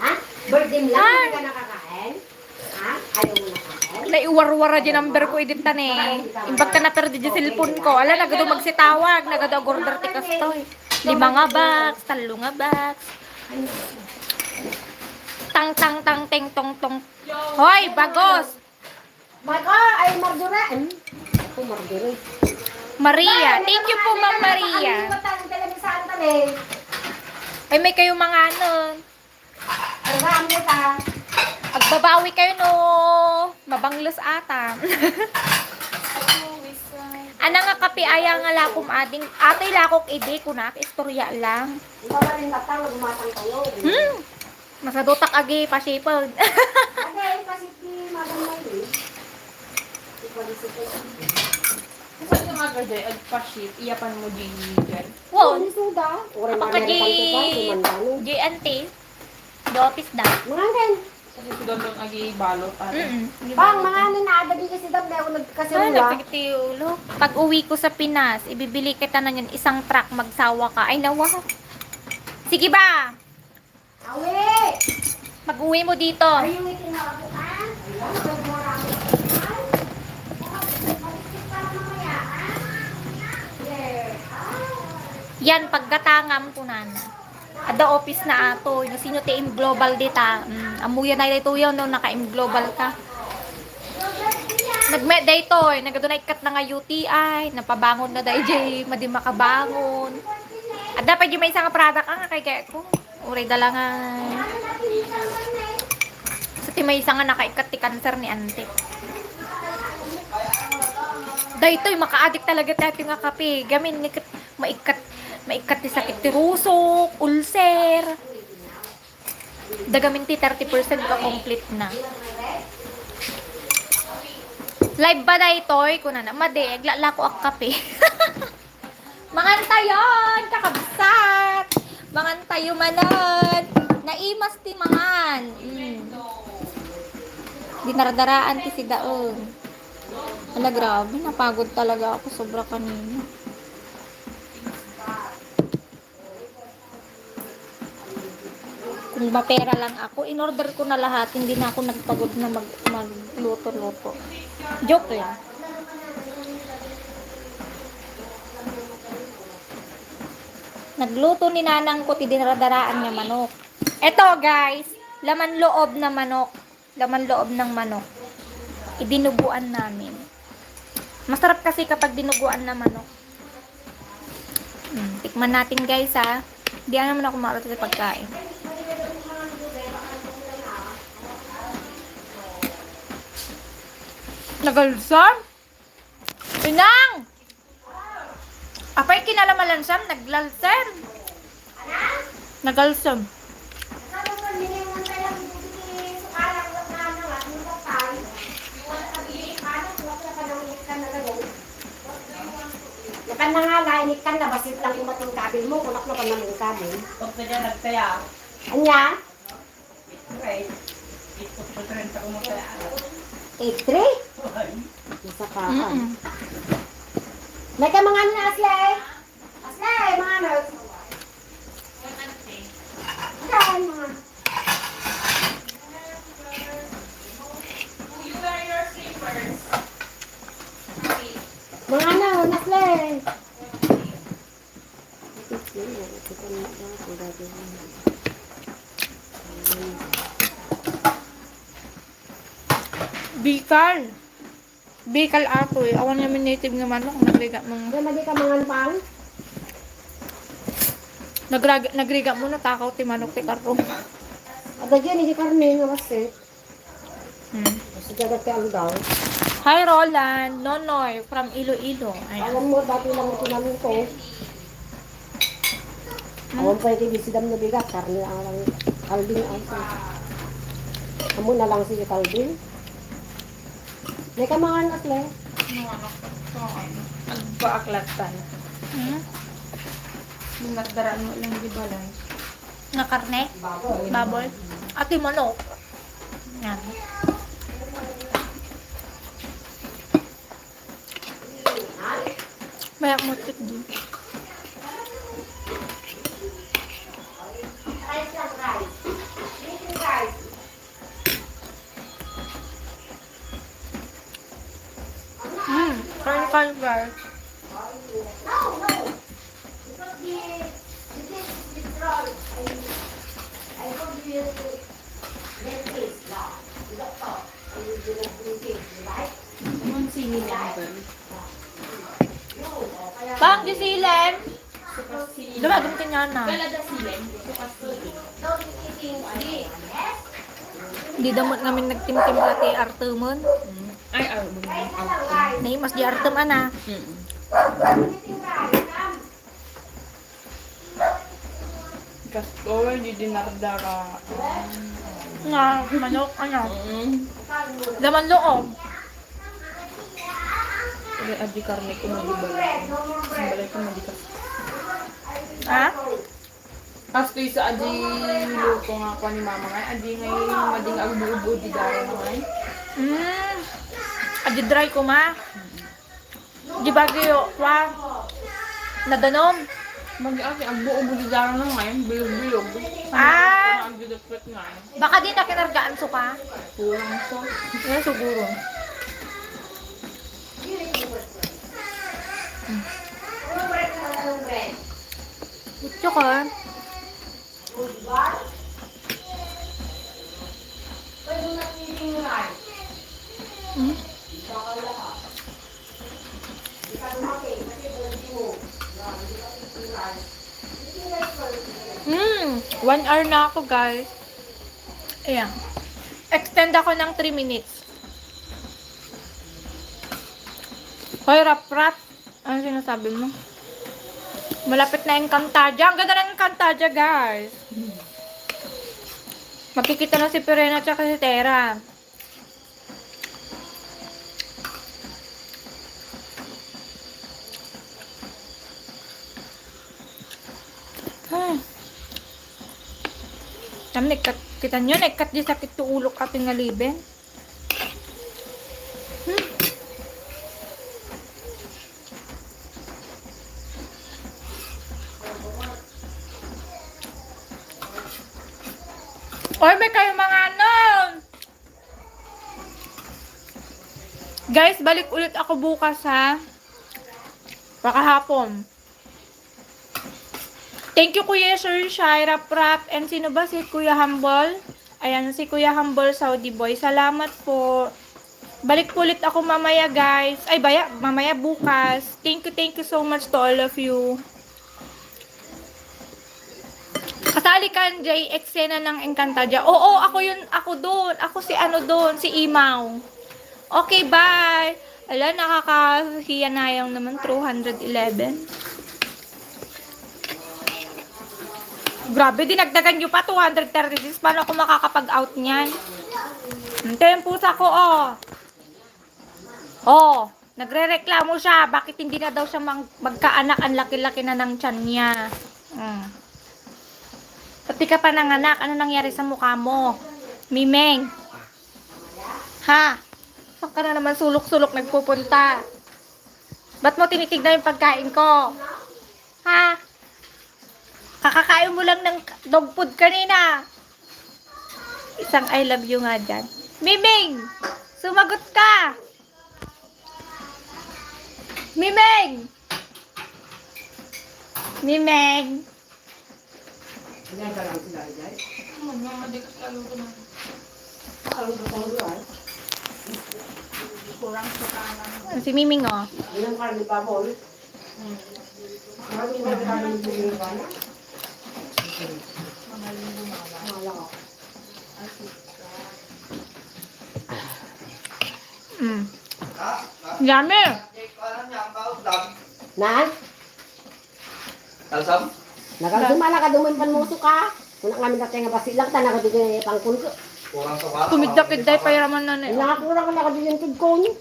Ha? Birthday mo lang, hindi ka nakakain? Ha? Ayaw mo nakakain? Naiwarwara di number ko edit tan eh. Imbag ka na pero di cellphone ko. Ala, nagado magsitawag, nagado order ti kastoy. 5 nga box, 3 nga box. Tang tang tang teng tong tong. Hoy, bagos. Ay, Marjorie. Ako, Marjorie. Maria. Thank you po, Ma'am Maria. Ay, may kayo mga ano. Argaan mo ta. Agbabawi kayo no. Mabanglos ata. Ana nga kapi aya nga lakom ading. Atoy lakok ide kunak istorya lang. Ikaw ba rin batang, gumatang kayo. Masadutak agi pasipod. Ate, kasi si Madam Maylin. Kasi yung aga dyan, agpa-ship, iyapan mo J-Leader. Wow. Ni Suda. Ore Apa ka American to ka, Mandano. J ante. Dopis da. Mga kan. Kasi doon agi balot. Bang, mga ninaadagi kasi daw na ako Ay, nagkasirula. napagiti ulo. Pag uwi ko sa Pinas, ibibili kita na yan isang truck, magsawa ka. Ay, nawa. Sige ba? Awi! Mag-uwi mo dito. Are you waiting na ako, ha? Ayun, magmura ako. Ay, para mamaya, ha? Yan, paggatangam ko na. Ada office na ato. Yung sino ti im global dita. Amuya na ito yun, no, naka-im global ka. Nag-met day to, nagadunay kat na nga UTI, napabangon na day jay, madi makabangon. At dapat yung may isang product nga kay kaya ko. Uray dala nga. Sa ti may isang nga nakaikat ti cancer ni ante. Day to, maka-addict talaga tayo nga kape. Gamin, maikat ti sakit ti rusok, ulcer. Dagamin ti 30% ka complete na. Live ba na itoy? Kuna na, madeg, lalako ak kape. Mangantayon, kakabsat. Mangantayo manan. Naimas ti mangan. Dinardaraan ti si daon. Ala, grabe, napagod talaga ako sobra kanina. Kung mapera lang ako, in-order ko na lahat, hindi na ako nagpagod na magluto-luto. Joke lang. Nagluto ni nanang ko, dinaradaraan niya manok. Eto guys, laman loob na manok. Laman loob ng manok. Idinuguan namin. Masarap kasi kapag dinuguan na manok. Tikman natin guys ha. Hindi naman ako marunong sa pagkain. Nagalsam? Inang! Apay kinalamalansan, naglalsam. Nagalsam. Yakan na nga, lainit ka na, basit lang kumating kabil mo, kunak na ka namin kabil. Huwag na dyan nagtaya. Anya? Okay. Ikot ko rin sa kumutaya. 8-3? Nasa kaan. May ka mga na, Aslay? Aslay, mga ano? Saan mga? Mga ano, Aslay? Bicol. Bicol ato eh. Awan namin native nga manok. Nagriga mo. Lagi ka mga pang? Nagriga mo na takaw ti manok ti karong. Ada dyan, hindi karne nga masit. Kasi dagat ka ang daw. Hi Roland, Nonoy from Iloilo. Ayan. Alam mo, dati lang ito namin ko. Awan pa ito bisidam na bigat. Karne ang lang. Kalbing ang sa. Amo na lang si Kalbing. May ka mga anak le. Nagpaaklatan. Nagdaraan mo lang di balay. Nga karne? Baboy? Ati manok. Yan. May mutik din. Kain guys. Bang gisilen. Dumagam ka niya na. Di damot ngamin nagtimtim pati artemon. Ay, Nay mas di artem ana. Gasto, hindi dinardara. Nga manok ano. Laman loob. Kaya adi karne ko magibalay. Ang balay ko magikas. Ha? Asto sa adi luto nga ko ni mama nga. Adi ngayon mading agbubo di dara naman. Adi dry ko ma. Di bagyo wa. Nadanom. Mag-agi agbubo di dara na ngayon. Bilog-bilog. Ah! Ang gidapit nga. Baka di na kinargaan so ka. Kulang sa. Yan siguro. Gusto ko. Hmm? 1 hour na ako, guys. Ayan. Extend ako ng 3 minutes. Hoy, rap-rap. Ano sinasabi mo? Malapit na yung Encantadia. Ang ganda ng Encantadia, guys. Makikita na si Pirena at saka si Tera. Ay. Kita nyo, nagkat di sakit to ulok ating ngalibin. Oy, may kayo mga ano! Guys, balik ulit ako bukas ha. Baka hapon. Thank you Kuya Sir Shai, Rap, and sino ba si Kuya Humble? Ayan, si Kuya Humble Saudi Boy. Salamat po. Balik po ulit ako mamaya, guys. Ay, mamaya bukas. Thank you so much to all of you. Kasali ka, Jay, eksena ng Encantadia. Oo, ako yun, ako doon. Ako si ano doon, si Imaw. Okay, bye. Ala, nakakahiyanayang naman, 211. Grabe, dinagdagan nyo pa, 236. Paano ako makakapag-out niyan? Hintayin pusa ko, oh. Oh, nagre-reklamo siya. Bakit hindi na daw siya magkaanak? Ang laki-laki na ng tiyan niya. Pati ka pa nanganak. Ano nangyari sa mukha mo? Mimeng. Ha? Saan ka na naman sulok-sulok nagpupunta? Ba't mo tinitignan yung pagkain ko? Ha? Kakakain mo lang ng dog food kanina. Isang I love you nga dyan. Mimeng! Sumagot ka! Mimeng! Mimeng! Madikas lalo ko na. Kurang sa kanan. Si Miming, oh. Ilang karni pa po. Marami na karni pa na. Mahala ko. Yummy! Na? Kalsam? Nakalsumala ka dumin panmuso ka. Kung kami natin nga basilang tanah ka dito pang kunso. Kurang suka. Kumidda-kidday pa yaman na na. Nakakurang ka dito yung tudko niyo.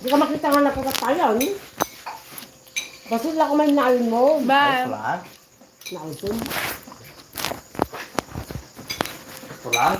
Di ka makita nga napukat tayo. Basila ko may nain mo. Bye! Kulang. Nausun. Kulang.